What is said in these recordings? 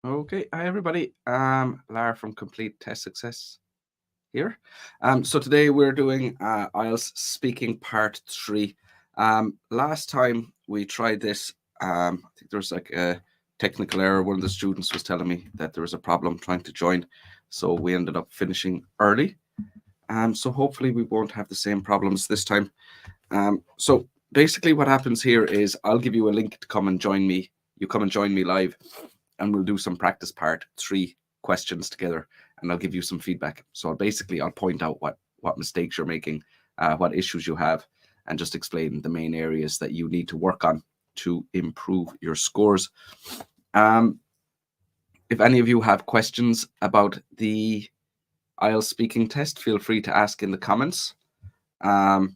Okay, hi everybody. Lara from Complete Test Success here. So today we're doing IELTS Speaking Part 3. Last time we tried this, I think there was like a technical error. One of the students was telling me that there was a problem trying to join, so we ended up finishing early. So hopefully we won't have the same problems this time. So basically what happens here is I'll give you a link to come and join me. You come and join me live, and we'll do some practice part 3 questions together, and I'll give you some feedback. So I'll point out what mistakes you're making, what issues you have, and just explain the main areas that you need to work on to improve your scores. If any of you have questions about the IELTS speaking test, feel free to ask in the comments. And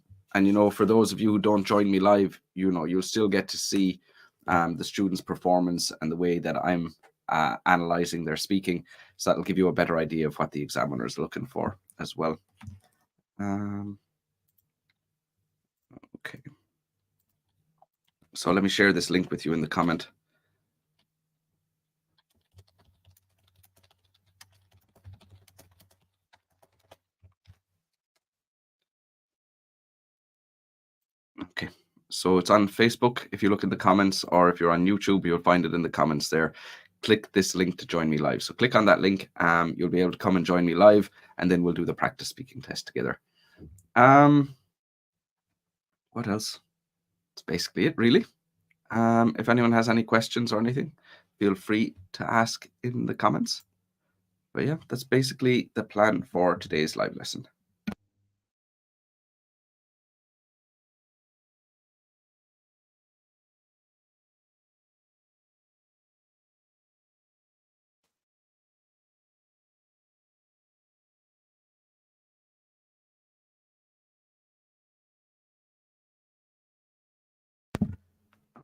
for those of you who don't join me live, you'll still get to see the students' performance and the way that I'm analyzing their speaking. So that'll give you a better idea of what the examiner is looking for as well. Okay. So let me share this link with you in the comment. Okay. So it's on Facebook if you look in the comments, or if you're on YouTube, you'll find it in the comments there. Click this link to join me live. So click on that link. You'll be able to come and join me live, and then we'll do the practice speaking test together. What else? That's basically it, really. If anyone has any questions or anything, feel free to ask in the comments. But yeah, that's basically the plan for today's live lesson.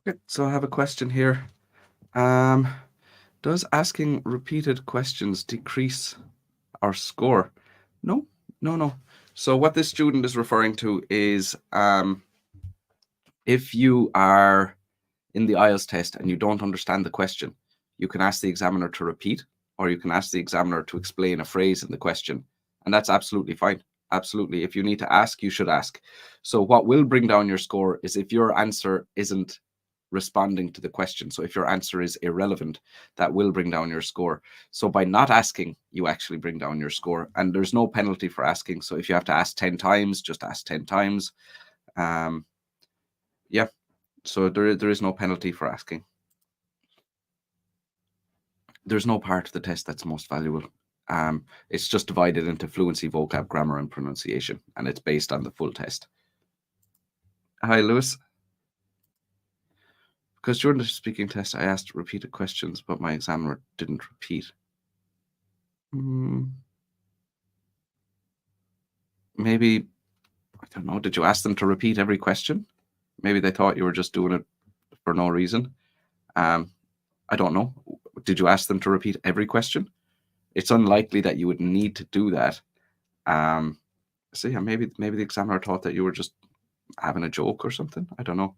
Okay, so I have a question here. Does asking repeated questions decrease our score? No. So what this student is referring to is if you are in the IELTS test and you don't understand the question, you can ask the examiner to repeat, or you can ask the examiner to explain a phrase in the question, and that's absolutely fine. Absolutely. If you need to ask, you should ask. So what will bring down your score is if your answer isn't responding to the question. So if your answer is irrelevant, that will bring down your score. So by not asking, you actually bring down your score, and there's no penalty for asking. So if you have to ask 10 times, just ask 10 times. Yeah, so there is no penalty for asking. There's no part of the test that's most valuable. It's just divided into fluency, vocab, grammar, and pronunciation, and it's based on the full test. Hi, Lewis. Because during the speaking test, I asked repeated questions, but my examiner didn't repeat. Maybe, I don't know, did you ask them to repeat every question? Maybe they thought you were just doing it for no reason. I don't know. Did you ask them to repeat every question? It's unlikely that you would need to do that. So yeah, maybe the examiner thought that you were just having a joke or something. I don't know.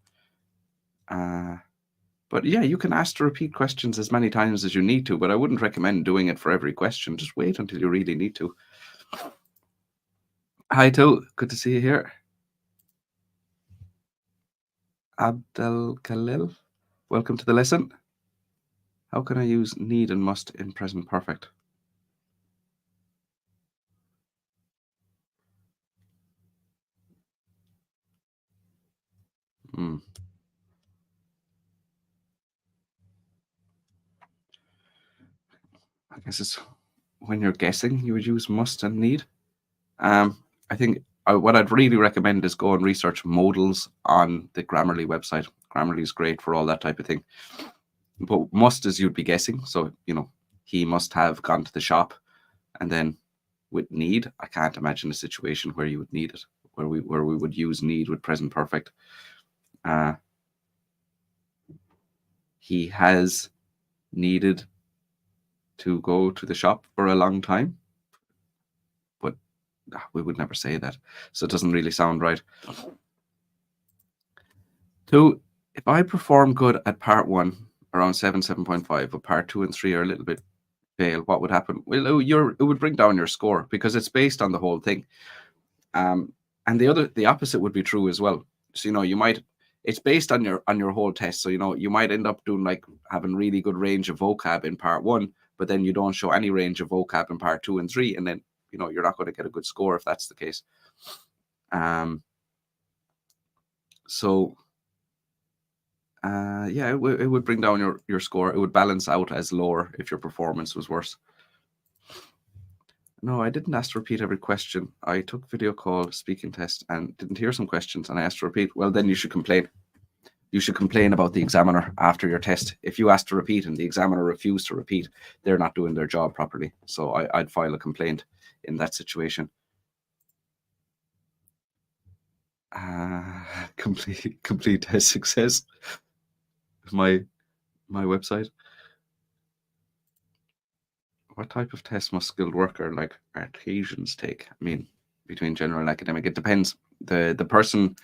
But yeah, you can ask to repeat questions as many times as you need to, but I wouldn't recommend doing it for every question. Just wait until you really need to. Hi, Till. Good to see you here. Abdel Khalil, welcome to the lesson. How can I use need and must in present perfect? I guess it's when you're guessing, you would use must and need. I think what I'd really recommend is go and research modals on the Grammarly website. Grammarly is great for all that type of thing. But must is you'd be guessing. So, he must have gone to the shop. And then with need, I can't imagine a situation where you would need it, where we would use need with present perfect. He has needed to go to the shop for a long time, but we would never say that. So it doesn't really sound right. 2, if I perform good at part 1 around 7.5, but part 2 and 3 are a little bit fail. What would happen? Well, it would bring down your score because it's based on the whole thing. And the opposite would be true as well. So it's based on your whole test. So you might end up doing like having really good range of vocab in part 1, but then you don't show any range of vocab in part 2 and 3, and then you're not going to get a good score if that's the case. So yeah, it would bring down your score. It would balance out as lower if your performance was worse. No, I didn't ask to repeat every question. I took video call speaking test and didn't hear some questions, and I asked to repeat. Well, then you should complain. You should complain about the examiner after your test. If you ask to repeat and the examiner refused to repeat, they're not doing their job properly. So I'd file a complaint in that situation. Complete test success. My website. What type of test must skilled worker like artisans take? I mean, between general and academic, it depends. The person.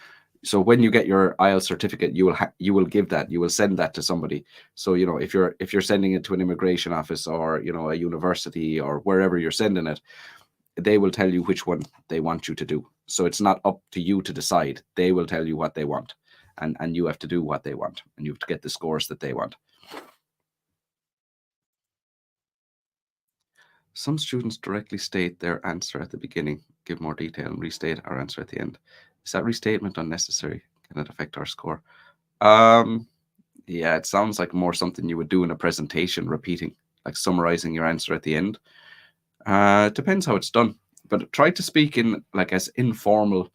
So when you get your IELTS certificate, you will give that. You will send that to somebody. So if you're sending it to an immigration office or a university or wherever you're sending it, they will tell you which one they want you to do. So it's not up to you to decide. They will tell you what they want, and you have to do what they want, and you have to get the scores that they want. Some students directly state their answer at the beginning, give more detail, and restate our answer at the end. Is that restatement unnecessary? Can it affect our score? Yeah, it sounds like more something you would do in a presentation, repeating, like summarizing your answer at the end. It depends how it's done, but try to speak in like as informal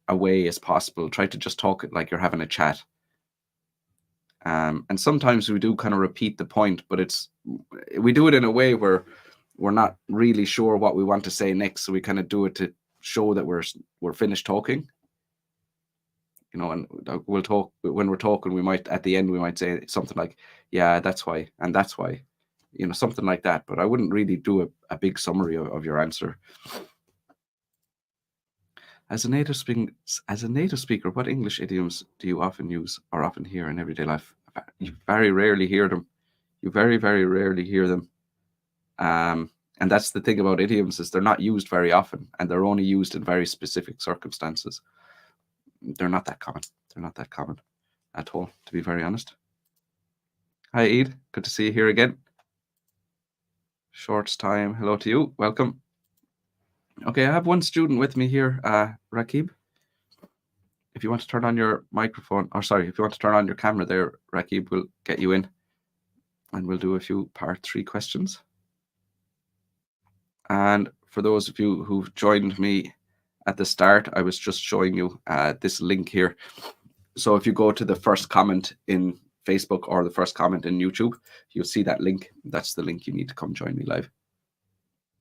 a way as possible. Try to just talk it like you're having a chat. And sometimes we do kind of repeat the point, but we do it in a way where we're not really sure what we want to say next, so we kind of do it to show that we're finished talking. And we'll talk when we're talking. We might at the end we might say something like, "Yeah, that's why, and that's why," something like that. But I wouldn't really do a big summary of your answer. As a native speaker, what English idioms do you often use or often hear in everyday life? You very rarely hear them. You very, very rarely hear them. And that's the thing about idioms, is they're not used very often, and they're only used in very specific circumstances. They're not that common. They're not that common at all, to be very honest. Hi, Eid. Good to see you here again. Shorts time. Hello to you. Welcome. Okay, I have one student with me here, Rakib. If you want to turn on your microphone, or sorry, if you want to turn on your camera there, Rakib will get you in, and we'll do a few part 3 questions. And for those of you who've joined me at the start, I was just showing you this link here. So if you go to the first comment in Facebook or the first comment in YouTube, you'll see that link. That's the link you need to come join me live.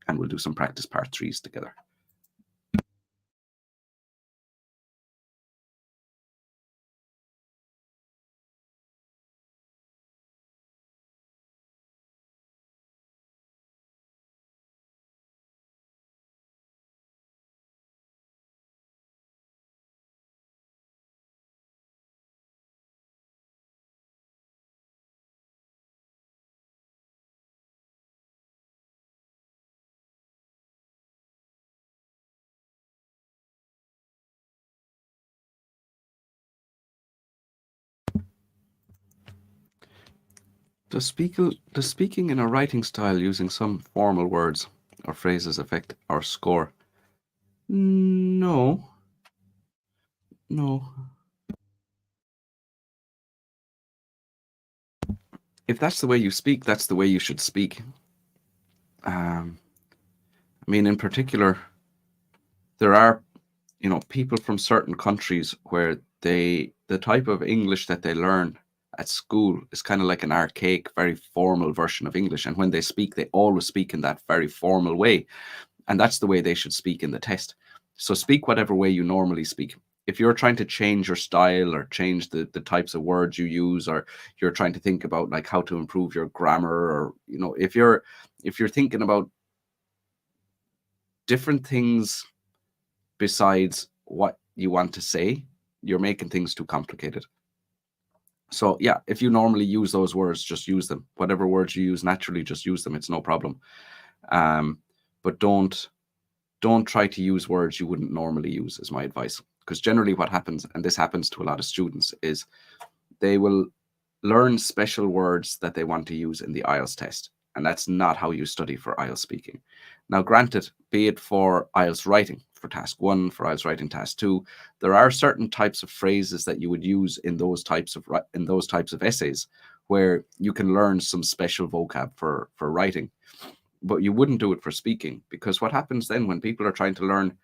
And we'll do some practice part 3s together. Does speaking in a writing style using some formal words or phrases affect our score? No. If that's the way you speak, that's the way you should speak. I mean, in particular, there are, people from certain countries where the type of English that they learn at school is kind of like an archaic, very formal version of English. And when they speak, they always speak in that very formal way. And that's the way they should speak in the test. So speak whatever way you normally speak. If you're trying to change your style or change the types of words you use, or you're trying to think about like how to improve your grammar, or if you're thinking about different things besides what you want to say, you're making things too complicated. So yeah, if you normally use those words, just use them. Whatever words you use naturally, just use them. It's no problem. Um, but don't try to use words you wouldn't normally use, is my advice. Because generally what happens, and this happens to a lot of students, is they will learn special words that they want to use in the IELTS test. And that's not how you study for IELTS speaking. Now, granted, be it for IELTS writing, for task one, for IELTS writing task two, there are certain types of phrases that you would use in those types of essays where you can learn some special vocab for writing, but you wouldn't do it for speaking, because what happens then when people are trying to learn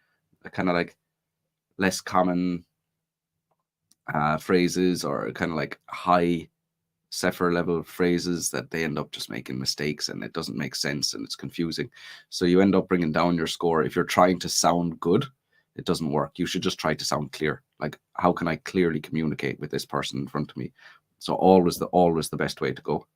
a kind of like less common phrases, or kind of like high Sefer level phrases, that they end up just making mistakes and it doesn't make sense and it's confusing. So you end up bringing down your score. If you're trying to sound good, it doesn't work. You should just try to sound clear. Like, how can I clearly communicate with this person in front of me? So always the best way to go.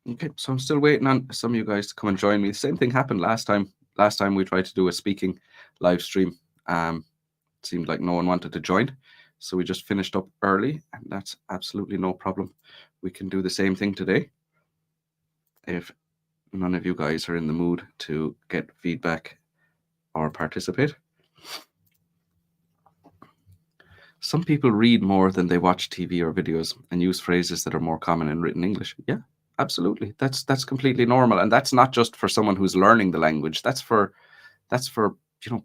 Okay, so I'm still waiting on some of you guys to come and join me. The same thing happened last time. Last time we tried to do a speaking live stream. It seemed like no one wanted to join. So we just finished up early, and that's absolutely no problem. We can do the same thing today. If none of you guys are in the mood to get feedback or participate. Some people read more than they watch TV or videos and use phrases that are more common in written English. Yeah, absolutely. That's completely normal, and that's not just for someone who's learning the language. That's for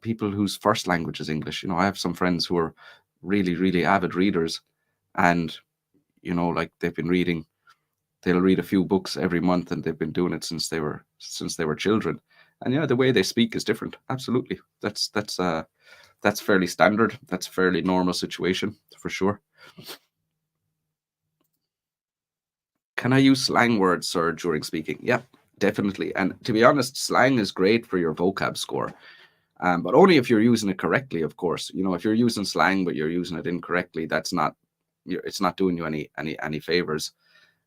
people whose first language is English. I have some friends who are really, really avid readers, and like they'll read a few books every month, and they've been doing it since they were children. And yeah, the way they speak is different. Absolutely. That's fairly standard. That's a fairly normal situation for sure. Can I use slang words, sir, during speaking? Yeah, definitely. And to be honest, slang is great for your vocab score. But only if you're using it correctly, of course. If you're using slang but you're using it incorrectly, it's not doing you any favors.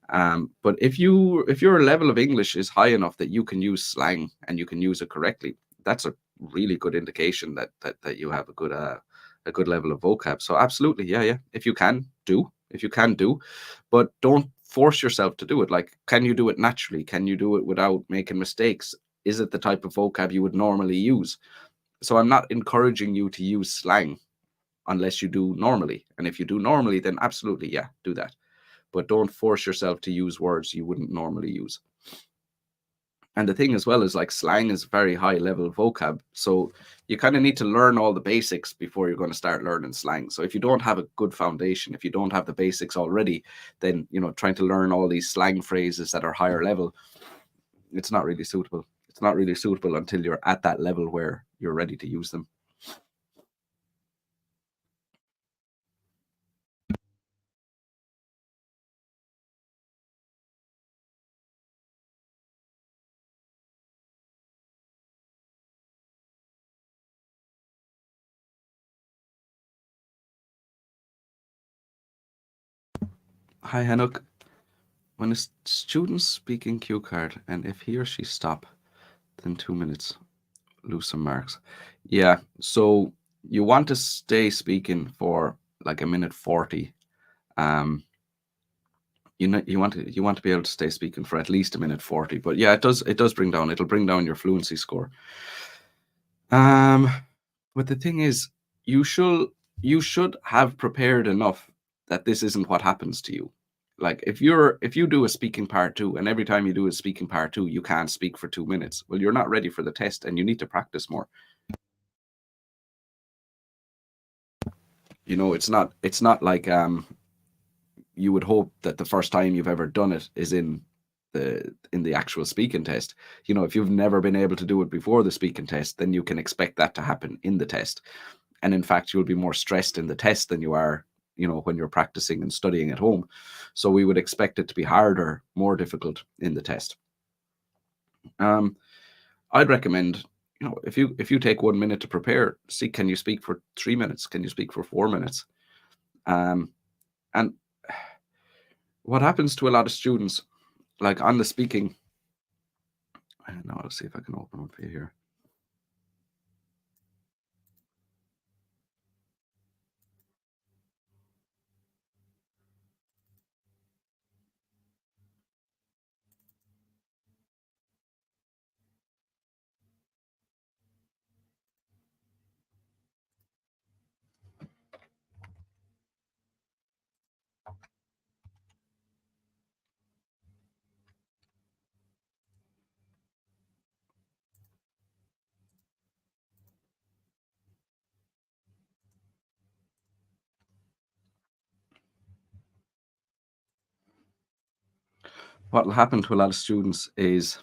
But if your level of English is high enough that you can use slang and you can use it correctly, that's a really good indication that you have a good level of vocab. So absolutely, yeah, yeah. If you can do, but don't force yourself to do it. Like, can you do it naturally? Can you do it without making mistakes? Is it the type of vocab you would normally use? So I'm not encouraging you to use slang unless you do normally. And if you do normally, then absolutely, yeah, do that. But don't force yourself to use words you wouldn't normally use. And the thing as well is, like, slang is very high level vocab. So you kind of need to learn all the basics before you're going to start learning slang. So if you don't have a good foundation, if you don't have the basics already, then, trying to learn all these slang phrases that are higher level, it's not really suitable. It's not really suitable until you're at that level where you're ready to use them. Hi, Hanuk. When a student's speaking cue card, and if he or she stop, then 2 minutes, lose some marks. Yeah, so you want to stay speaking for like a minute 40. You want to be able to stay speaking for at least a minute 40. But yeah, it'll bring down your fluency score. Um, but the thing is, you should have prepared enough that this isn't what happens to you. Like, if you do a speaking part two, and every time you do a speaking part two, you can't speak for 2 minutes. Well, you're not ready for the test, and you need to practice more. It's not like you would hope that the first time you've ever done it is in the actual speaking test. If you've never been able to do it before the speaking test, then you can expect that to happen in the test. And in fact, you'll be more stressed in the test than you are, when you're practicing and studying at home. So we would expect it to be harder, more difficult in the test. I'd recommend, if you take 1 minute to prepare, see, can you speak for 3 minutes? Can you speak for 4 minutes? And what happens to a lot of students like on the speaking, now I'll see if I can open one for you here. What will happen to a lot of students is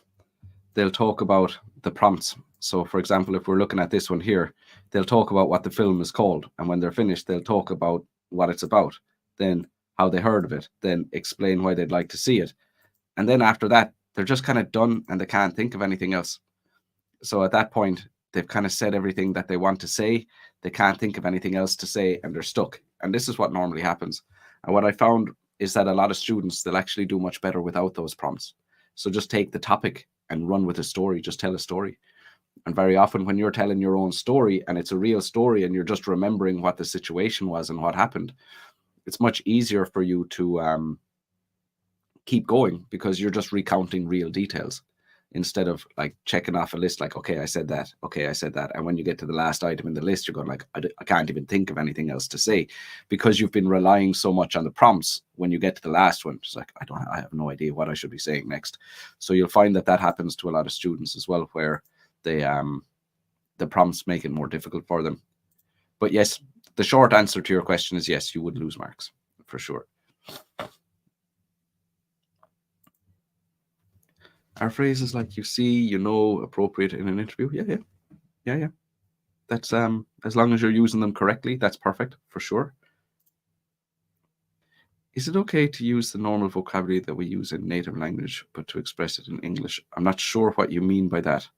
they'll talk about the prompts. So, for example, if we're looking at this one here, they'll talk about what the film is called. And when they're finished, they'll talk about what it's about, then how they heard of it, then explain why they'd like to see it. And then after that, they're just kind of done and they can't think of anything else. So at that point, they've kind of said everything that they want to say. They can't think of anything else to say and they're stuck. And this is what normally happens. And what I found is that a lot of students, they'll actually do much better without those prompts. So just take the topic and run with a story, just tell a story. And very often when you're telling your own story and it's a real story and you're just remembering what the situation was and what happened, it's much easier for you to keep going because you're just recounting real details instead of like checking off a list like, okay, I said that. Okay, I said that. And when you get to the last item in the list, you're going like, I can't even think of anything else to say because you've been relying so much on the prompts. When you get to the last one, it's like, I have no idea what I should be saying next. So you'll find that that happens to a lot of students as well, where they, the prompts make it more difficult for them. But yes, the short answer to your question is yes, you would lose marks for sure. Are phrases like you see, you know, appropriate in an interview? Yeah. That's as long as you're using them correctly, that's perfect for sure. Is it okay to use the normal vocabulary that we use in native language, but to express it in English? I'm not sure what you mean by that.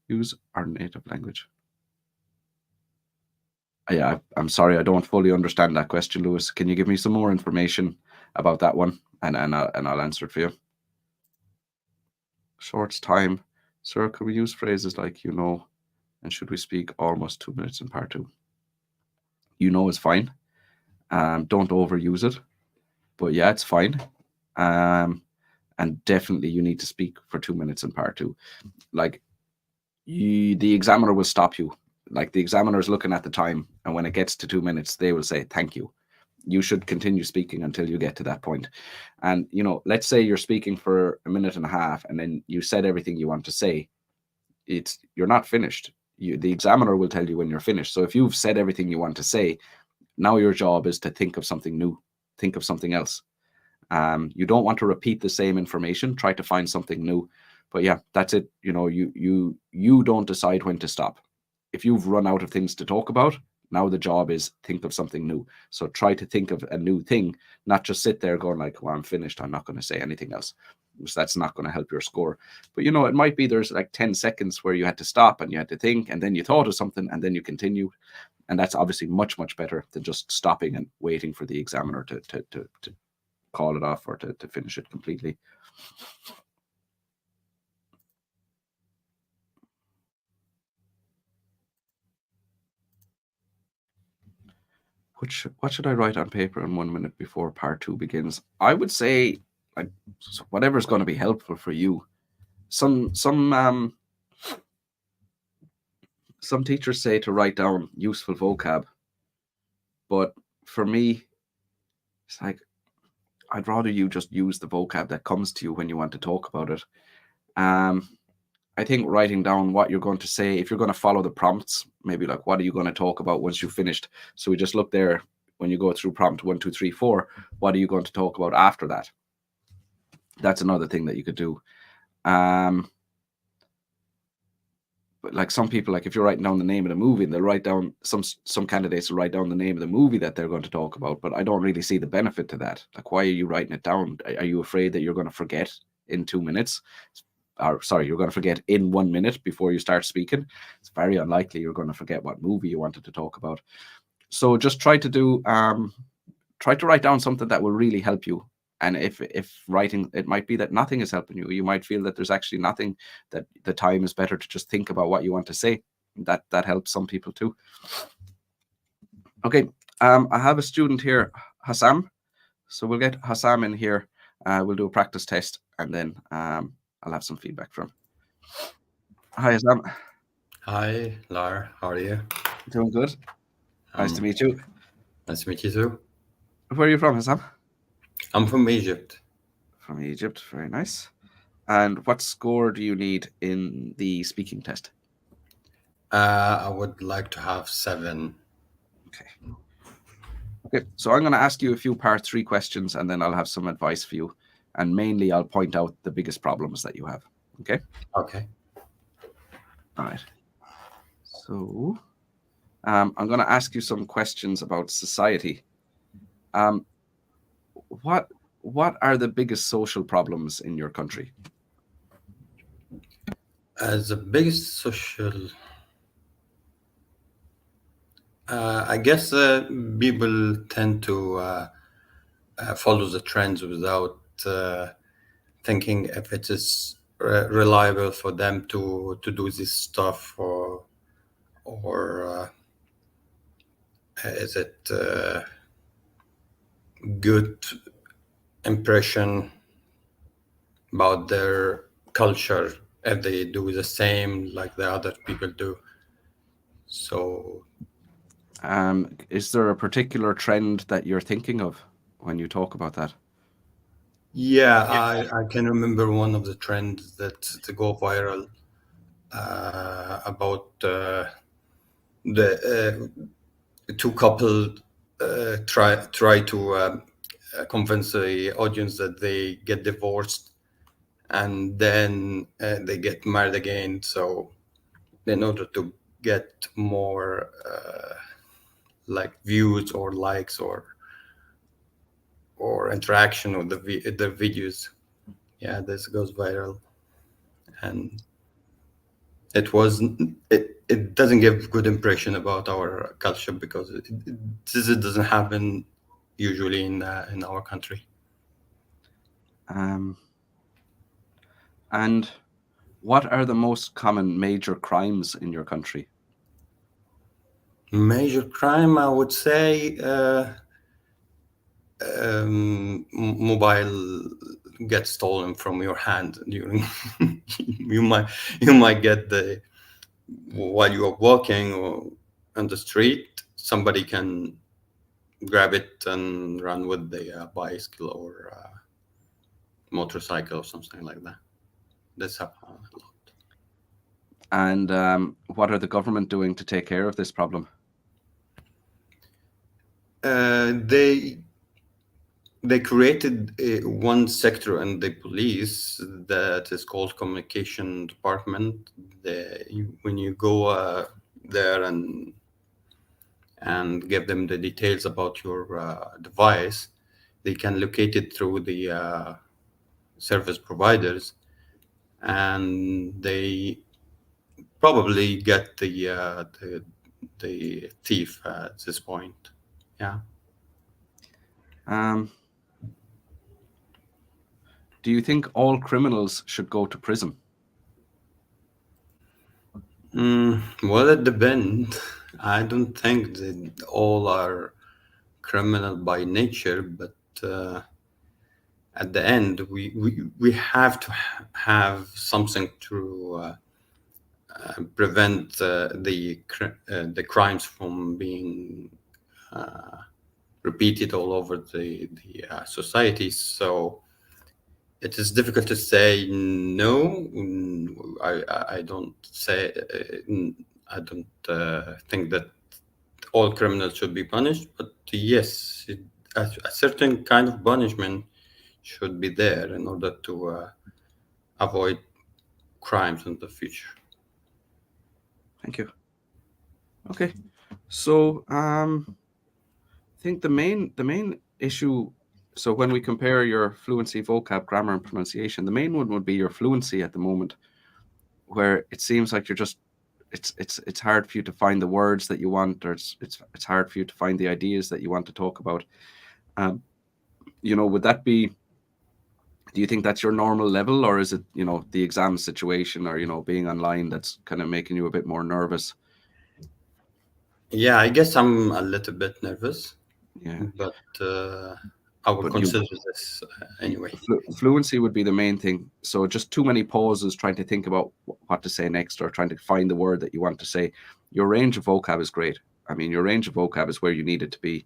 Use our native language. Yeah, I'm sorry, I don't fully understand that question, Lewis. Can you give me some more information about that one, and I'll answer it for you. Short time, sir. Could we use phrases like you know, and should we speak almost 2 minutes in part two? You know is fine. Don't overuse it, but yeah, it's fine. Um, and definitely you need to speak for 2 minutes in part two. Like the examiner will stop you. Like the examiner is looking at the time, and when it gets to 2 minutes, they will say thank you. You should continue speaking until you get to that point. And you know, let's say you're speaking for a minute and a half, and then you said everything you want to say. You're not finished. The examiner will tell you when you're finished. So if you've said everything you want to say, now your job is to think of something new, think of something else. You don't want to repeat the same information. Try to find something new. But yeah, that's it. You know, you don't decide when to stop. If you've run out of things to talk about, now the job is think of something new. So try to think of a new thing, not just sit there going like, well, I'm finished. I'm not going to say anything else. So that's not going to help your score. But you know, it might be there's like 10 seconds where you had to stop and you had to think, and then you thought of something and then you continue. And that's obviously much, much better than just stopping and waiting for the examiner to call it off or to finish it completely. What should I write on paper in 1 minute before part two begins? I would say like whatever's going to be helpful for you. Some teachers say to write down useful vocab, but for me, it's like I'd rather you just use the vocab that comes to you when you want to talk about it. Um, I think writing down what you're going to say, if you're going to follow the prompts, maybe like what are you going to talk about once you've finished? So we just look there when you go through prompt 1, 2, 3, 4. What are you going to talk about after that? That's another thing that you could do. But like some people, like if you're writing down the name of the movie, and they'll write down some candidates will write down the name of the movie that they're going to talk about. But I don't really see the benefit to that. Like, why are you writing it down? Are you afraid that you're going to forget in 2 minutes? Or sorry, you're going to forget in 1 minute before you start speaking. It's very unlikely you're going to forget what movie you wanted to talk about. So just try to write down something that will really help you And if writing, it might be that nothing is helping you. You might feel that there's actually nothing, that the time is better to just think about what you want to say. That helps some people too. Okay, I have a student here, Hassam. So we'll get Hassam in here. We'll do a practice test, and then I'll have some feedback from. Hi, Hassam. Hi, Lar. How are you? Doing good. Nice to meet you. Nice to meet you too. Where are you from, Hassam? I'm from Egypt. From Egypt. Very nice. And what score do you need in the speaking test? I would like to have 7. Okay. Okay, so I'm going to ask you a few part 3 questions, and then I'll have some advice for you. And mainly, I'll point out the biggest problems that you have. Okay? Okay. All right. So I'm going to ask you some questions about society. What are the biggest social problems in your country? The biggest social, I guess people tend to follow the trends without thinking if it is reliable for them to do this stuff, or is it good impression about their culture if they do the same like the other people do. So Is there a particular trend that you're thinking of when you talk about that? yeah, I can remember one of the trends that to go viral about the two couple try to convince the audience that they get divorced and then they get married again. So in order to get more like views or likes or interaction with the videos, yeah, this goes viral, and it doesn't give good impression about our culture because this doesn't happen usually in our country. And what are the most common major crimes in your country? Major crime, I would say, mobile gets stolen from your hand during you might get the while you are walking or on the street, somebody can grab it and run with the bicycle or motorcycle or something like that. That's happened a lot. And what are the government doing to take care of this problem? They created one sector in the police that is called communication department. When you go there and give them the details about your device, they can locate it through the service providers, and they probably get the thief at this point. Yeah. Do you think all criminals should go to prison? Well, it depends. I don't think that all are criminal by nature, but at the end, we have to have something to prevent the crimes from being repeated all over the society. So it is difficult to say no. I don't say I don't think that all criminals should be punished, but yes, a certain kind of punishment should be there in order to avoid crimes in the future. Thank you. Okay, so I think the main issue. So when we compare your fluency, vocab, grammar, and pronunciation, the main one would be your fluency at the moment, where it seems like you're just it's hard for you to find the words that you want, or it's hard for you to find the ideas that you want to talk about. Would that be Do you think that's your normal level, or is it, the exam situation, or, being online that's kind of making you a bit more nervous? Yeah, I guess I'm a little bit nervous, Yeah. but I will But consider this anyway. fluency would be the main thing. So just too many pauses trying to think about what to say next, or trying to find the word that you want to say. Your range of vocab is great. I mean, your range of vocab is where you need it to be.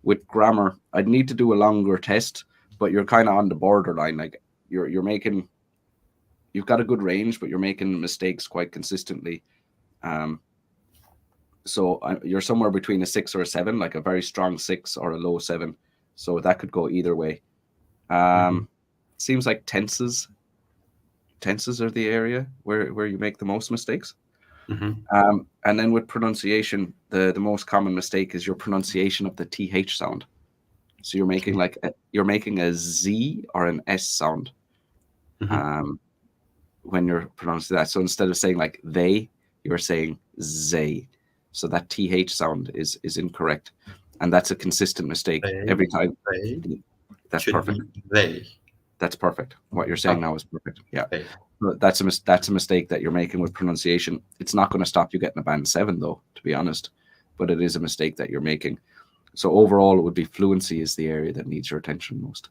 With grammar, I'd need to do a longer test, but you're kind of on the borderline. Like you're making, you've got a good range, but you're making mistakes quite consistently. Um, so you're somewhere between a 6 or a 7, like a very strong 6 or a low 7. So that could go either way. Mhm, Seems like tenses are the area where you make the most mistakes. mhm. And then with pronunciation, the most common mistake is your pronunciation of the th sound. So you're making a z or an s sound Mhm. um, when you're pronouncing that. So instead of saying like they, you're saying zay. So that th sound is incorrect, and that's a consistent mistake every time. They That's should perfect. be they. That's perfect. What you're saying Okay, now is perfect. Yeah. they. But that's a mistake that you're making with pronunciation. It's not going to stop you getting a band 7 though, to be honest. But it is a mistake that you're making. So overall, it would be fluency is the area that needs your attention most.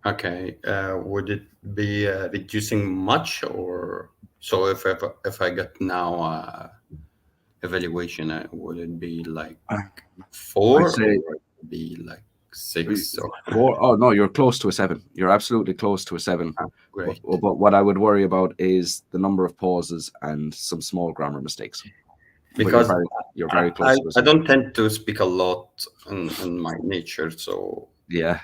Okay. Would it be reducing much, or so if I get now evaluation, would it be like I'd 4 say or would it be like 6 or 4. Oh no, you're close to a 7. You're absolutely close to a 7. great? But what I would worry about is the number of pauses and some small grammar mistakes. But Because you're very I close to a I 7. don't tend to speak a lot in my nature, Yeah.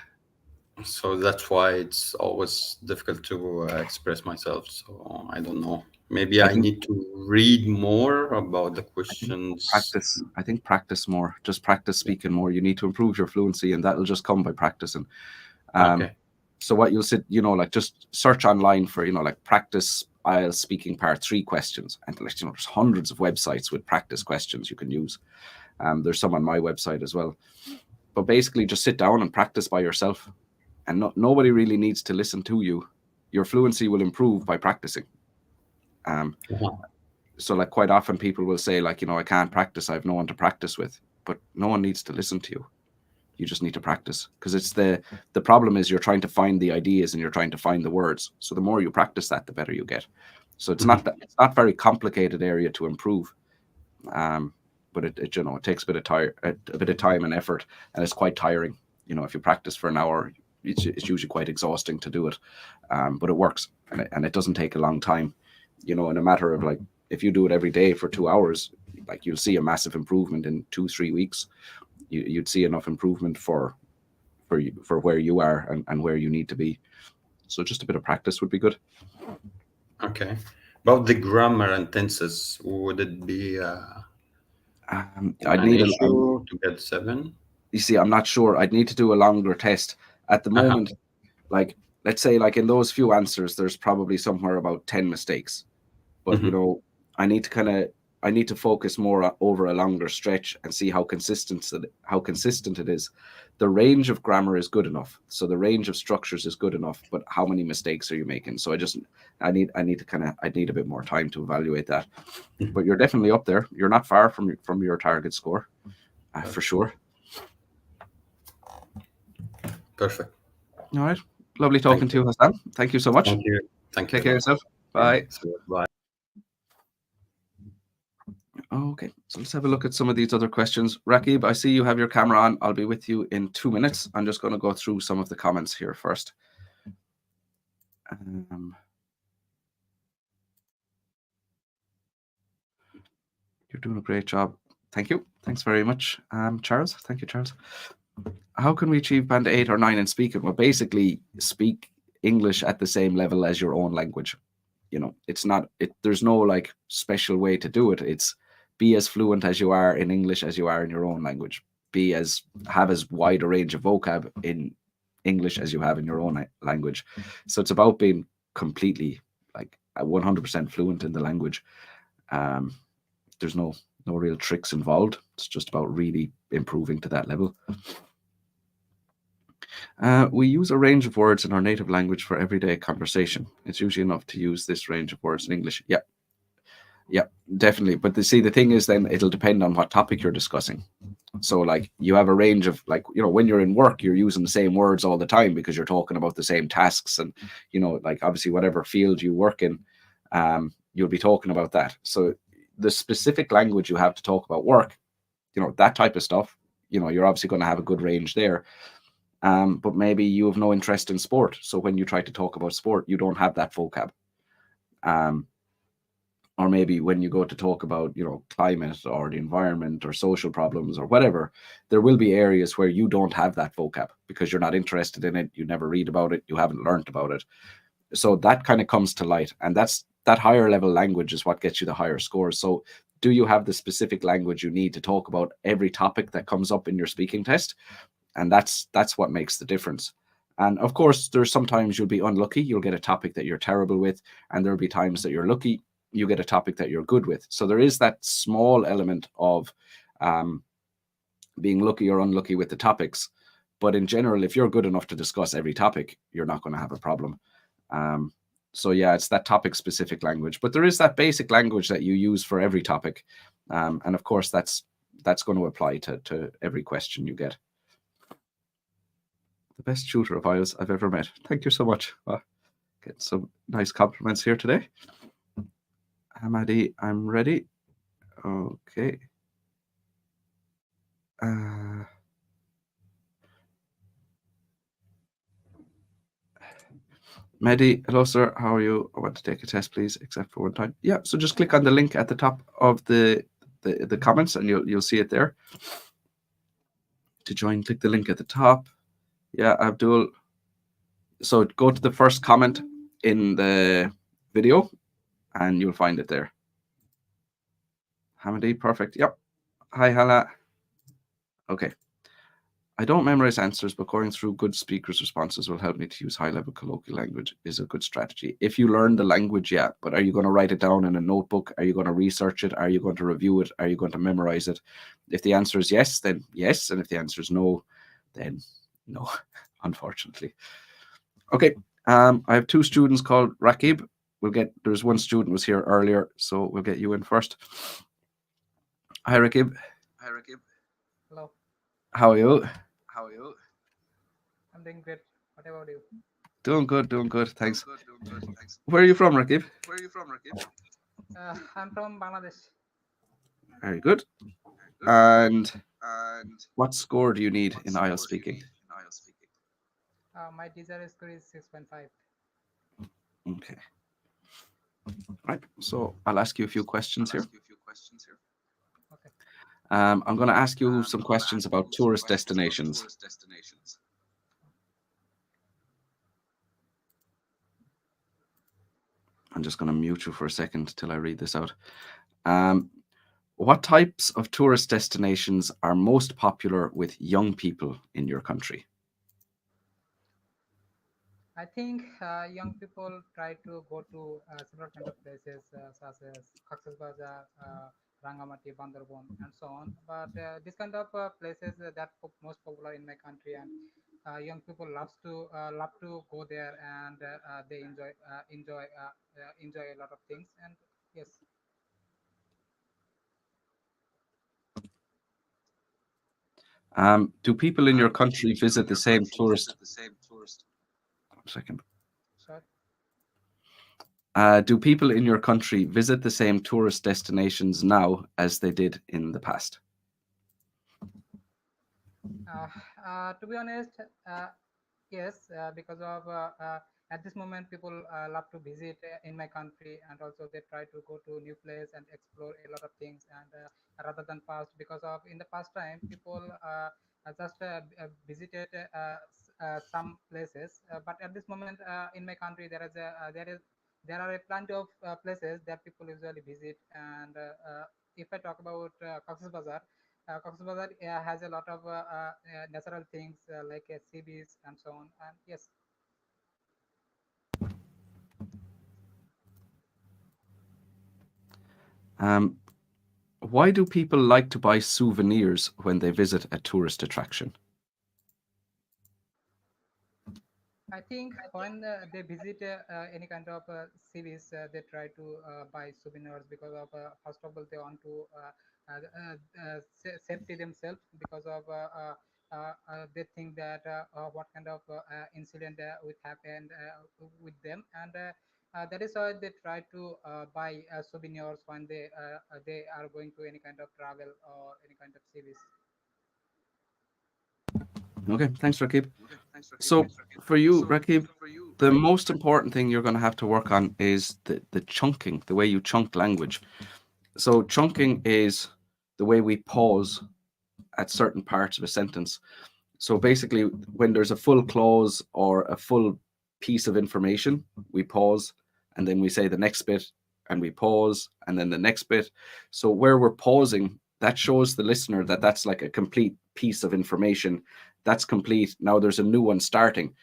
so that's why it's always difficult to express myself. So I don't know. Maybe I I think need to read more about the I think questions. practice. I think practice more. Just practice speaking more. You need to improve your fluency, and that'll just come by practicing. Um, Okay. so what you'll sit, like just search online for, like practice IELTS speaking part 3 questions, and there's hundreds of websites with practice questions you can use. There's some on my website as well. But basically, just sit down and practice by yourself, and nobody really needs to listen to you. Your fluency will improve by practicing. Um, Uh-huh. so like quite often people will say like, I can't practice. I have no one to practice with, but no one needs to listen to you. You just need to practice, because it's the problem is you're trying to find the ideas and you're trying to find the words. So the more you practice that, the better you get. So Mhm. it's not very complicated area to improve. Um, but it takes a bit of time and effort, and it's quite tiring. If you practice for an hour, it's usually quite exhausting to do it. But it works, and it doesn't take a long time. In a matter of like, if you do it every day for 2 hours, like you'll see a massive improvement in 2-3 weeks. You'd see enough improvement for where you are and where you need to be. So just a bit of practice would be good. Okay. About the grammar and tenses, would it be I'd an need issue to get 7? you see, I'm not sure. I'd need to do a longer test at the Uh-huh. moment. Like, let's say, like in those few answers, there's probably somewhere about 10 mistakes. But Hmm. I need to I need to focus more over a longer stretch and see how consistent it is. The range of grammar is good enough, so the range of structures is good enough. But how many mistakes are you making? So I need to I need a bit more time to evaluate that. But you're definitely up there. You're not far from your target score, for sure. Perfect. All right, lovely Thank talking to you. you, Hassan. Thank you so much. Thank you. Thank you Take a care of lot. yourself. Yeah. Bye. So, bye. Okay, so let's have a look at some of these other questions. Rakib, I see you have your camera on. I'll be with you in 2 minutes. I'm just going to go through some of the comments here first. Um, you're doing a great job. Thank you. Thanks very much, Charles. Thank you, Charles. How can we achieve band 8 or 9 in speaking? Well, basically, speak English at the same level as your own language. It's not, there's no like special way to do it. It's be as fluent as you are in English as you are in your own language. Have as wide a range of vocab in English as you have in your own language. So it's about being completely like 100% fluent in the language. Um, there's no real tricks involved. It's just about really improving to that level. We use a range of words in our native language for everyday conversation. It's usually enough to use this range of words in English. Yeah, yeah, definitely. But the thing is, then it'll depend on what topic you're discussing. So, like, you have a range of, like, when you're in work, you're using the same words all the time because you're talking about the same tasks, and like, obviously, whatever field you work in, you'll be talking about that. So, the specific language you have to talk about work, that type of stuff, you're obviously going to have a good range there. But maybe you have no interest in sport. So when you try to talk about sport, you don't have that vocab. Um, or maybe when you go to talk about, climate or the environment or social problems or whatever, there will be areas where you don't have that vocab because you're not interested in it. You never read about it. You haven't learned about it. So that kind of comes to light. And that higher level language is what gets you the higher scores. So do you have the specific language you need to talk about every topic that comes up in your speaking test? And that's what makes the difference. And of course, there's sometimes you'll be unlucky, you'll get a topic that you're terrible with, and there'll be times that you're lucky, you get a topic that you're good with. So there is that small element of um, being lucky or unlucky with the topics. But in general, if you're good enough to discuss every topic, you're not going to have a problem. um, so yeah, it's that topic specific language, but there is that basic language that you use for every topic. And of course, that's going to apply to every question you get. The best tutor of IELTS I've ever met. Thank you so much. Getting some nice compliments here today. Hamadi, I'm ready. Okay. Uh, Mehdi, hello sir, how are you? I want to take a test, please, except for one time. Yeah, so just click on the link at the top of the comments, and you'll see it there. To join, click the link at the top. Yeah, Abdul. So go to the first comment in the video, and you'll find it there. Hamadi, perfect. Yep. Hi, Hala. Okay. I don't memorize answers, but going through good speakers' responses will help me to use high-level colloquial language is a good strategy. If you learn the language, yeah, but are you going to write it down in a notebook? Are you going to research it? Are you going to review it? Are you going to memorize it? If the answer is yes, then yes. And if the answer is no, then no, unfortunately. Okay, I have two students called Rakib. There's one student was here earlier, so we'll get you in first. Hi, Rakib. Hello, How are you? I'm doing great. What about you? Doing good, thanks. Where are you from, Rakib? I'm from Bangladesh. Very good. And what score do you need in IELTS speaking? My desired score is 6.5. Okay. Right. So I'll ask you a few questions here. Okay. I'm going to ask you some questions about tourist destinations. I'm just going to mute you for a second till I read this out. What types of tourist destinations are most popular with young people in your country? I think young people try to go to several kind of places such as Cox's Bazar, Rangamati, Bandarbon, and so on. But this kind of places most popular in my country, and young people love to go there, and they enjoy a lot of things. And yes, Do people in your country visit the same tourist? Second. sorry. Do people in your country visit the same tourist destinations now as they did in the past? To be honest, yes, because of at this moment people love to visit in my country, and also they try to go to new place and explore a lot of things, and rather than past, because of in the past time people just visited some places, but at this moment in my country there are a plenty of places that people usually visit, and if I talk about Cox's Bazar, Cox's Bazar has a lot of natural things like sea beach and so on. And yes, Um, why do people like to buy souvenirs when they visit a tourist attraction? I think when they visit any kind of series, they try to buy souvenirs because of first of all they want to safety themselves because of they think that what kind of incident would happen with them, and that is why they try to buy souvenirs when they are going to any kind of travel or any kind of series. Okay, thanks, Rakib. So for you, Rakib, the most important thing you're going to have to work on is the chunking, the way you chunk language. So chunking is the way we pause at certain parts of a sentence. So basically, when there's a full clause or a full piece of information, we pause and then we say the next bit and we pause and then the next bit. So where we're pausing, that shows the listener that that's like a complete piece of information. That's complete. Now there's a new one starting.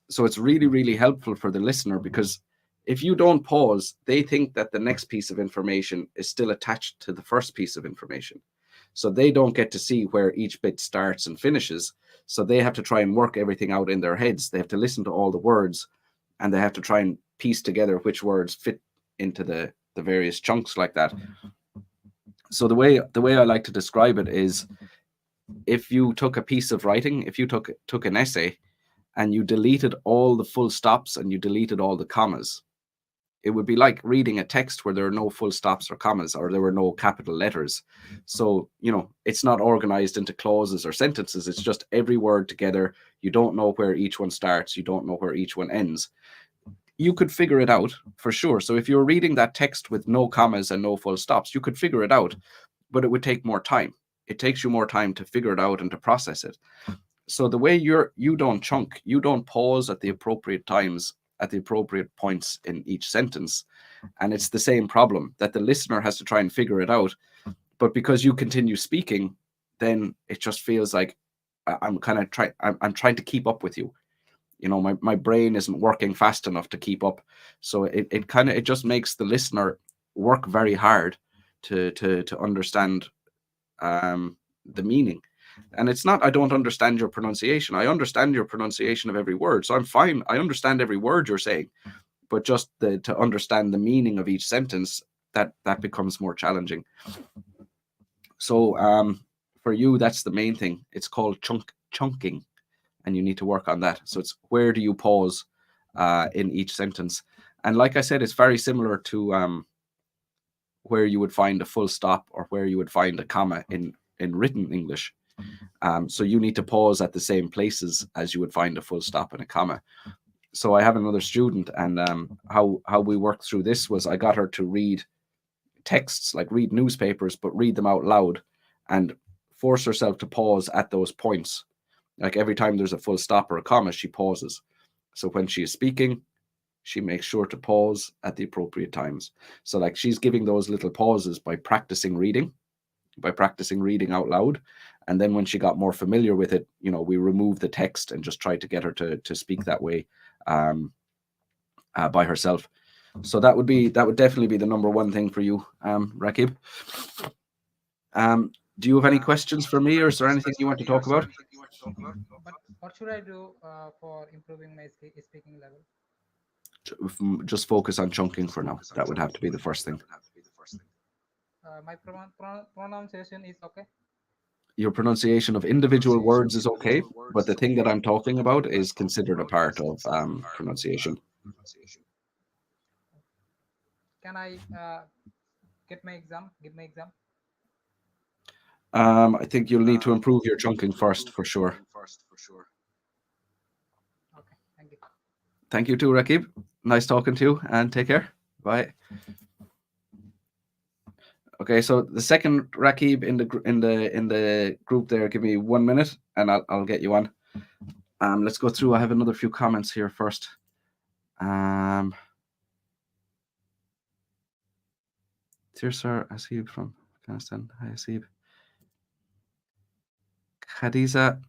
So it's really, really helpful for the listener because if you don't pause, they think that the next piece of information is still attached to the first piece of information. So they don't get to see where each bit starts and finishes. So they have to try and work everything out in their heads. They have to listen to all the words and they have to try and piece together which words fit into the various chunks like that. So the way I like to describe it is if you took a piece of writing, if you took an essay and you deleted all the full stops and you deleted all the commas, it would be like reading a text where there are no full stops or commas or there were no capital letters. So, it's not organized into clauses or sentences. It's just every word together. You don't know where each one starts. You don't know where each one ends. You could figure it out for sure. So if you're reading that text with no commas and no full stops, you could figure it out, but it would take more time. It takes you more time to figure it out and to process it. So the way you don't chunk, you don't pause at the appropriate times, at the appropriate points in each sentence. And it's the same problem that the listener has to try and figure it out. But because you continue speaking, then it just feels like I'm trying to keep up with you. My brain isn't working fast enough to keep up. So it just makes the listener work very hard to understand the meaning. And it's not I don't understand your pronunciation. I understand your pronunciation of every word. So I'm fine. I understand every word you're saying. But just to understand the meaning of each sentence, that becomes more challenging. So for you, that's the main thing. It's called chunking, and you need to work on that. So it's where do you pause in each sentence? And like I said, it's very similar to where you would find a full stop or where you would find a comma in written English. So you need to pause at the same places as you would find a full stop and a comma. So I have another student, and how we worked through this was I got her to read texts, like read newspapers, but read them out loud and force herself to pause at those points. Like every time there's a full stop or a comma, she pauses. So when she is speaking, she makes sure to pause at the appropriate times. So like she's giving those little pauses by practicing reading out loud. And then when she got more familiar with it, we removed the text and just tried to get her to speak that way by herself. So that would definitely be the number one thing for you, Rakib. Do you have any questions for me, or is there anything you want to talk about? But what should I do for improving my speaking level? Just focus on chunking for now. That would have to be the first thing. My pronunciation is okay. Your pronunciation of individual words is okay, but the thing that I'm talking about is considered a part of pronunciation. Can I get my exam? Give my exam. I think you'll need to improve your chunking first, for sure. Okay, thank you. Thank you too, Rakib. Nice talking to you, and take care. Bye. Okay, so the second Rakib in the group there, give me 1 minute, and I'll get you on. Let's go through. I have another few comments here first. Dear Sir Asib from Afghanistan. Hi, Asib. Khadija,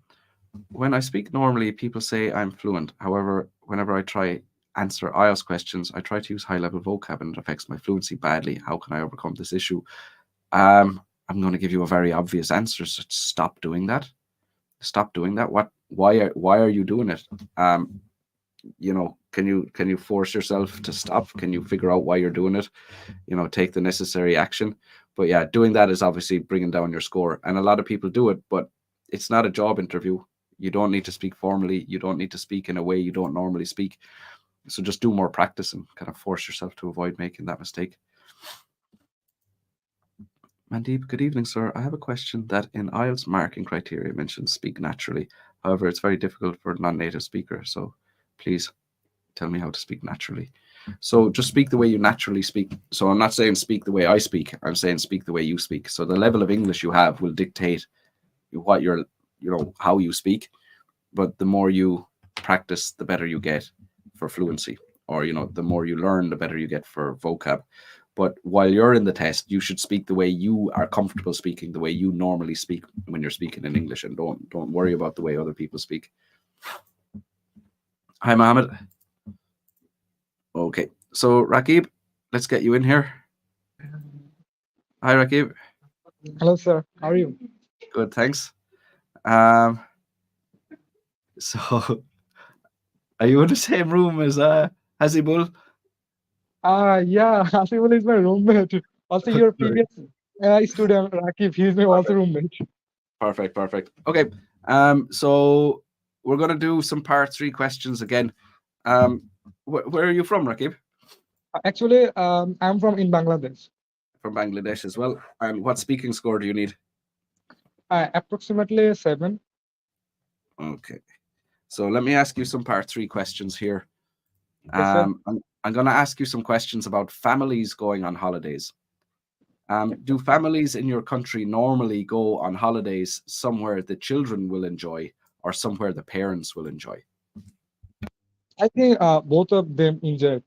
when I speak normally, people say I'm fluent. However, whenever I try answer IELTS questions, I try to use high-level vocab and it affects my fluency badly. How can I overcome this issue? I'm going to give you a very obvious answer. So stop doing that. Stop doing that. Why are you doing it? can you force yourself to stop? Can you figure out why you're doing it? Take the necessary action. But yeah, doing that is obviously bringing down your score, and a lot of people do it, but it's not a job interview. You don't need to speak formally. You don't need to speak in a way you don't normally speak. So just do more practice and kind of force yourself to avoid making that mistake. Mandeep, good evening, sir. I have a question that in IELTS marking criteria mentions speak naturally. However, it's very difficult for a non-native speaker. So please tell me how to speak naturally. So just speak the way you naturally speak. So I'm not saying speak the way I speak. I'm saying speak the way you speak. So the level of English you have will dictate what you're, how you speak. But the more you practice, the better you get for fluency. Or, the more you learn, the better you get for vocab. But while you're in the test, you should speak the way you are comfortable speaking, the way you normally speak when you're speaking in English, and don't worry about the way other people speak. Hi, Mohammed. Okay, so Rakib, let's get you in here. Hi, Rakib. Hello, sir. How are you? Good, thanks. So, are you in the same room as Hazibul? Yeah, Asiful is my roommate. Also, your previous student, Rakib, he's my also roommate. Perfect. Okay, so we're gonna do some part 3 questions again. Where are you from, Rakib? Actually, I'm from in Bangladesh. From Bangladesh as well. And what speaking score do you need? Approximately 7. Okay, so let me ask you some part 3 questions here. Yes, sir. I'm going to ask you some questions about families going on holidays. Do families in your country normally go on holidays somewhere the children will enjoy or somewhere the parents will enjoy? I think both of them enjoy.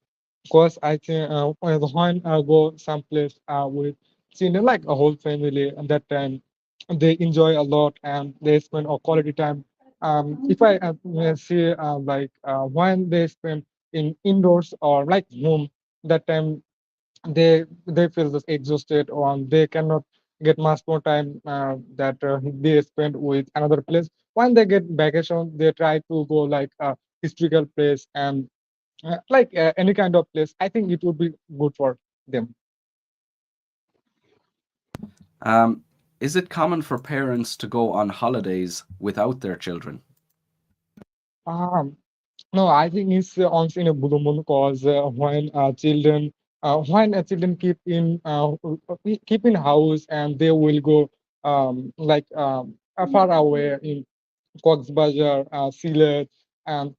Because I think when I go someplace with children, like a whole family, and that time they enjoy a lot and they spend a quality time. If I see when they spend in indoors or like home, that time they feel just exhausted or they cannot get much more time that they spend with another place. When they get vacation, they try to go like a historical place and any kind of place. I think it would be good for them. Is it common for parents to go on holidays without their children? Um, no, I think it's also in a blue moon cause when children keep in house and they will go far away in Cox's Sylhet, and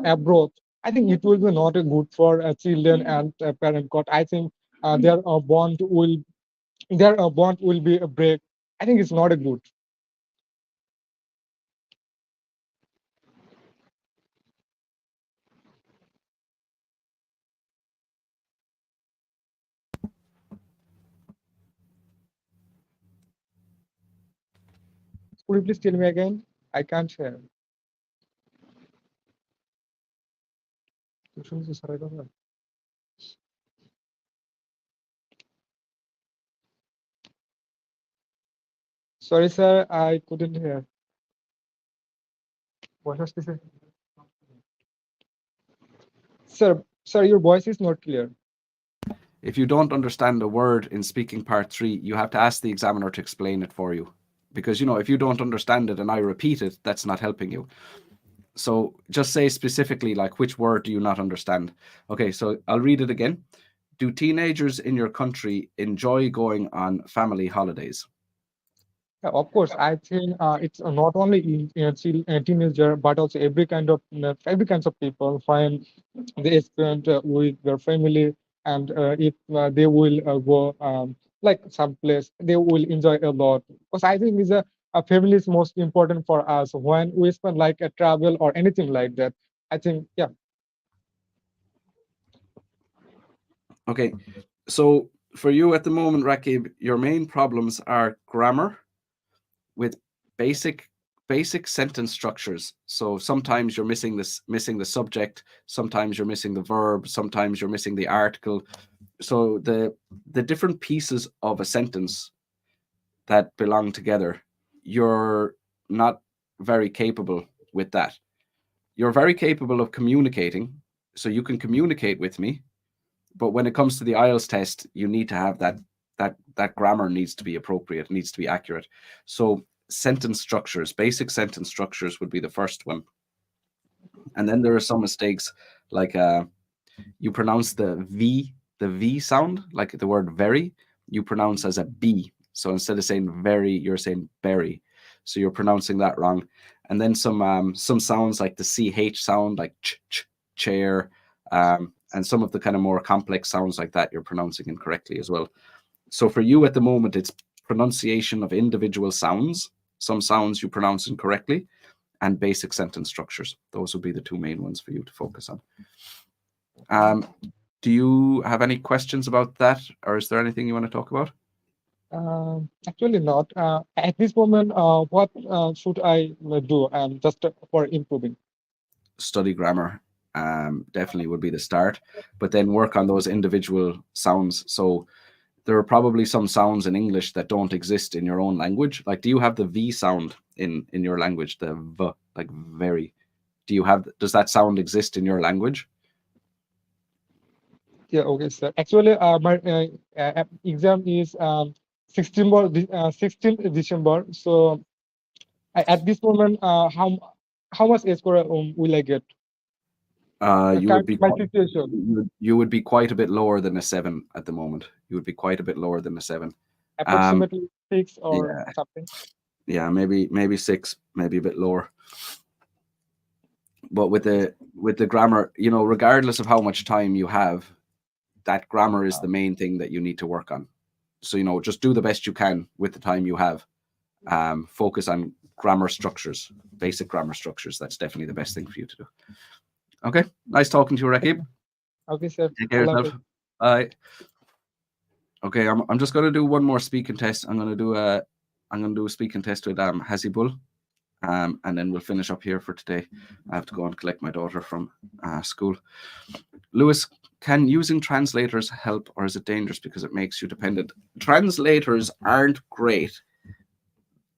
abroad. I think it will be not a good for children and parent. Cause I think their bond will be a break. I think it's not a good. Could you please tell me again? I can't hear. Sorry, sir, I couldn't hear. What was this? Sir, your voice is not clear. If you don't understand a word in speaking part 3, you have to ask the examiner to explain it for you. Because, if you don't understand it and I repeat it, that's not helping you. So just say specifically, like, which word do you not understand? Okay, so I'll read it again. Do teenagers in your country enjoy going on family holidays? Yeah, of course, I think it's not only teenager, but also every kinds of people when they spend with their family, and if they will go like someplace, they will enjoy a lot. Because I think is a family is most important for us when we spend like a travel or anything like that. I think yeah. Okay, so for you at the moment, Rakib, your main problems are grammar with basic sentence structures. So sometimes you're missing the subject, sometimes you're missing the verb, sometimes you're missing the article. So the different pieces of a sentence that belong together, you're not very capable with that. you're very capable of communicating, so you can communicate with me. But when it comes to the IELTS test, you need to have that grammar needs to be appropriate, needs to be accurate. So sentence structures, basic sentence structures would be the first one. And then there are some mistakes, like you pronounce the V sound, like the word very, you pronounce as a B. So instead of saying very, you're saying berry. So you're pronouncing that wrong. And then some sounds like the CH sound, like chair, and some of the kind of more complex sounds like that, you're pronouncing incorrectly as well. So for you at the moment, it's pronunciation of individual sounds. Some sounds you pronounce incorrectly, and basic sentence structures. Those would be the two main ones for you to focus on. Do you have any questions about that, or is there anything you want to talk about? Actually not. At this moment, what should I do just for improving? Study grammar definitely would be the start, but then work on those individual sounds. So there are probably some sounds in English that don't exist in your own language. Like, do you have the V sound in your language, the V, like very? Does that sound exist in your language? Yeah, okay, sir. Actually, my exam is 16th December. So at this moment, how much score will I get? You would be My situation, you would be quite a bit lower than a 7 at the moment. You would be quite a bit lower than a 7. approximately 6 or Yeah, something. yeah, maybe 6, maybe a bit lower. But with the grammar, regardless of how much time you have, that grammar is the main thing that you need to work on. So just do the best you can with the time you have. Focus on grammar structures, basic grammar structures. That's definitely the best thing for you to do. Okay, nice talking to you, Rakib. Okay, sir. Take care of yourself. Bye. Okay, I'm just gonna do one more speaking test. I'm gonna do a speaking test with Hasibul, and then we'll finish up here for today. I have to go and collect my daughter from school. Lewis, can using translators help, or is it dangerous because it makes you dependent? Translators aren't great.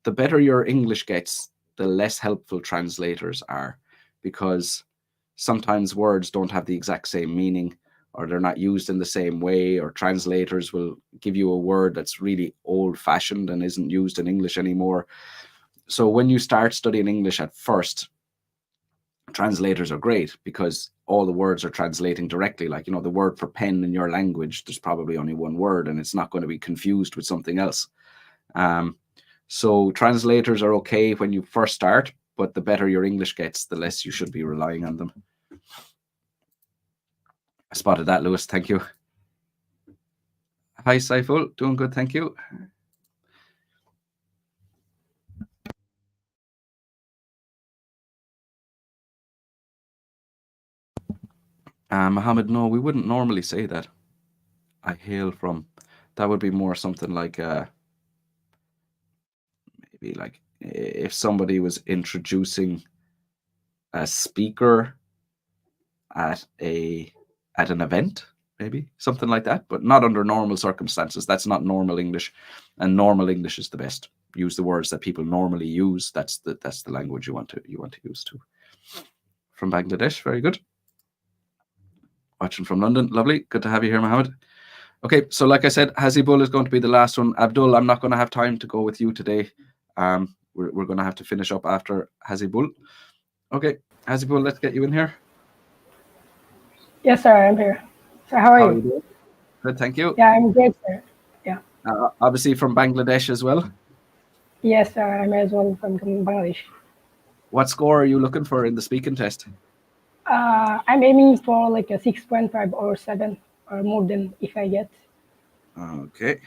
The better your English gets, the less helpful translators are, because sometimes words don't have the exact same meaning, or they're not used in the same way, or translators will give you a word that's really old-fashioned and isn't used in English anymore. So when you start studying English at first, translators are great because all the words are translating directly. Like, the word for pen in your language, there's probably only one word, and it's not going to be confused with something else. So translators are okay when you first start, but the better your English gets, the less you should be relying on them. I spotted that, Lewis. Thank you. Hi, Saiful. Doing good, thank you. Mohammed, no, we wouldn't normally say that. I hail from. That would be more something like maybe like if somebody was introducing a speaker at an event, maybe something like that, but not under normal circumstances. That's not normal English, and normal English is the best. Use the words that people normally use. That's the language you want to use too. From Bangladesh, very good. Watching from London, lovely. Good to have you here, Mohammed. Okay, so like I said, Hasibul is going to be the last one. Abdul, I'm not going to have time to go with you today. We're going to have to finish up after Hasibul. Okay, Hasibul, let's get you in here. Yes, sir, I'm here. So how are you? doing? Good, thank you. Yeah, I'm great, sir. Yeah. Obviously from Bangladesh as well. Yes, sir, I'm as well from Bangladesh. What score are you looking for in the speaking test? I'm aiming for like a 6.5 or 7 or more than if I get. Okay,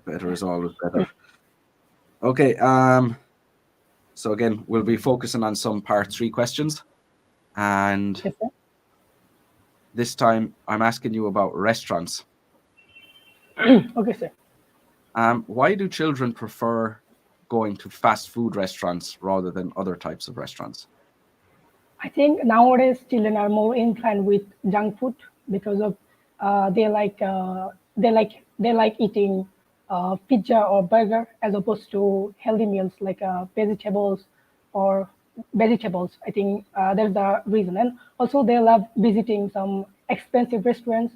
better is always better. Okay, so again, we'll be focusing on some part 3 questions, and Yes, sir. this time I'm asking you about restaurants. Okay, sir. Why do children prefer going to fast food restaurants rather than other types of restaurants? I think nowadays children are more inclined with junk food because of they like eating pizza or burger as opposed to healthy meals like vegetables or vegetables. I think that's the reason. And also they love visiting some expensive restaurants.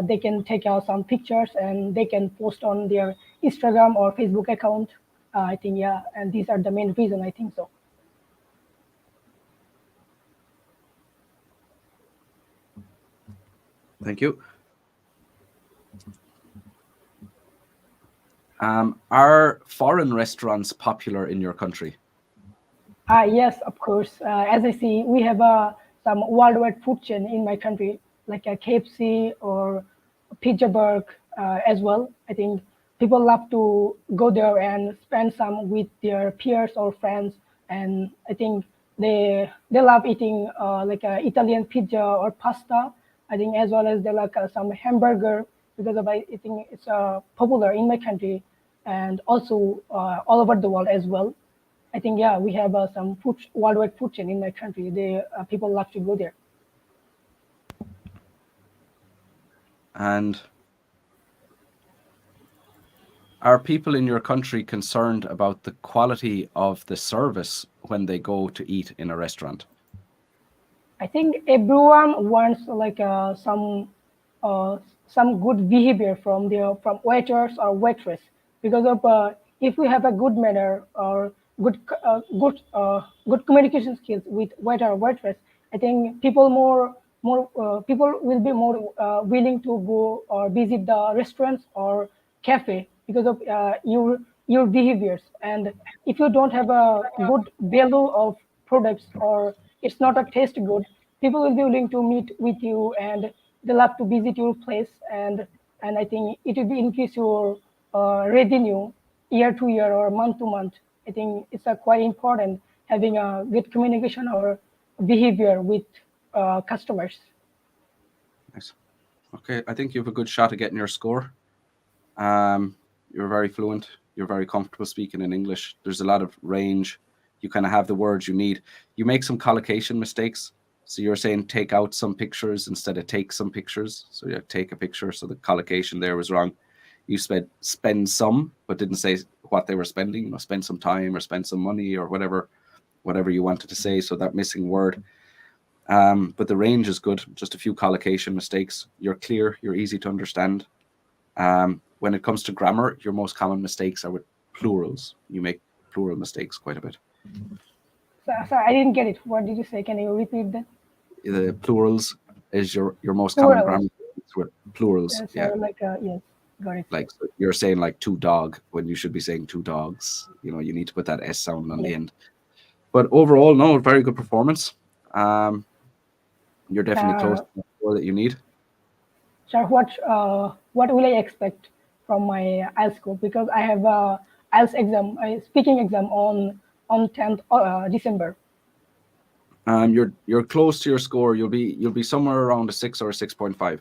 They can take out some pictures and they can post on their Instagram or Facebook account. I think, yeah, and these are the main reason, I think so. Thank you. Are foreign restaurants popular in your country? Yes, of course. As I see, we have some worldwide food chain in my country, like a KFC or Pizza Burg as well. I think people love to go there and spend some with their peers or friends, and I think they love eating like Italian pizza or pasta. I think as well as they like some hamburger because of I think it's popular in my country and also all over the world as well. I think yeah, we have some food worldwide food chain in my country. They people love to go there. And are people in your country concerned about the quality of the service when they go to eat in a restaurant? I think everyone wants like uh, some good behavior from their from waiters or waitress because of if we have a good manner or good communication skills with waiter or waitress, I think people more people will be more willing to go or visit the restaurants or cafe because of your behaviors. And if you don't have a good value of products or it's not a taste good, people will be willing to meet with you and they love to visit your place. And I think it will be increase your revenue year to year or month to month. I think it's quite important having a good communication or behavior with customers. Nice. Okay, I think you have a good shot at getting your score. You're very fluent. You're very comfortable speaking in English. There's a lot of range. You kind of have the words you need. You make some collocation mistakes. So you're saying take out some pictures instead of take some pictures. So you take a picture. So the collocation there was wrong. You spend some, but didn't say what they were spending. You know, spend some time or spend some money or whatever you wanted to say. So that missing word. But the range is good. Just a few collocation mistakes. You're clear. You're easy to understand. When it comes to grammar, your most common mistakes are with plurals. You make plural mistakes quite a bit. So I didn't get it. What did you say? Can you repeat that? The plurals is your most common grammar mistakes with plurals. Yeah. Like yes, got it. Like so you're saying like two dog when you should be saying two dogs. You know, you need to put that S sound on the end. But overall, no, very good performance. You're definitely close to the score that you need. Sir, what will I expect from my IELTS score? Because I have a IELTS exam, a speaking exam on 10th December. You're close to your score. You'll be somewhere around a 6 or a 6.5.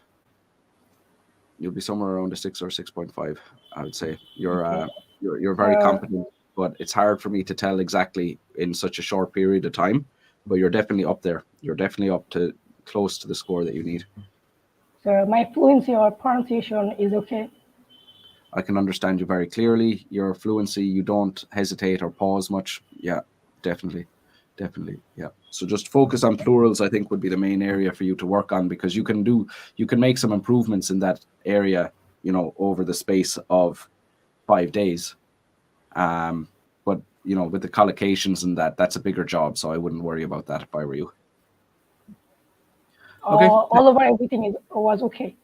You'll be somewhere around a 6 or 6.5. I would say you're very competent, but it's hard for me to tell exactly in such a short period of time. But you're definitely up there. You're definitely up to close to the score that you need. So my fluency or pronunciation is okay. I can understand you very clearly. Your fluency, you don't hesitate or pause much. Yeah, definitely. Yeah. So just focus on plurals, I think, would be the main area for you to work on, because you can make some improvements in that area, you know, over the space of 5 days. But you know, with the collocations and that's a bigger job, so I wouldn't worry about that if I were you. Okay. All over everything was okay.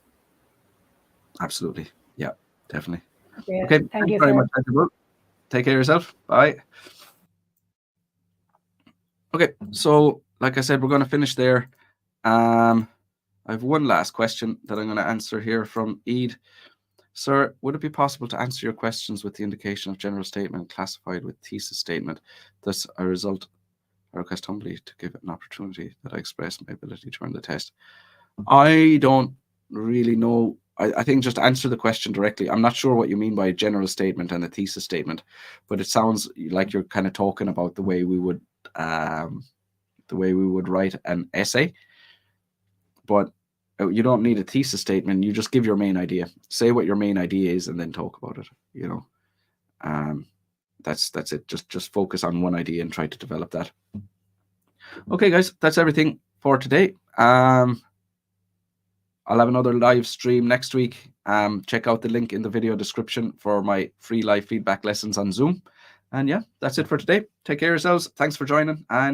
Absolutely. Yeah, definitely. Okay. Thank you very much. Take care of yourself. Bye. Okay, so like I said, we're going to finish there. I have one last question that I'm going to answer here from Eid. Sir, would it be possible to answer your questions with the indication of general statement classified with thesis statement? Thus, I request humbly to give it an opportunity that I express my ability to run the test. I don't really know. I think just answer the question directly. I'm not sure what you mean by a general statement and a thesis statement, but it sounds like you're kind of talking about the way we would write an essay. But you don't need a thesis statement. You just give your main idea. Say what your main idea is, and then talk about it. You know, that's it. Just focus on one idea and try to develop that. Okay, guys, that's everything for today. I'll have another live stream next week. Check out the link in the video description for my free live feedback lessons on Zoom. And yeah, that's it for today. Take care of yourselves. Thanks for joining. And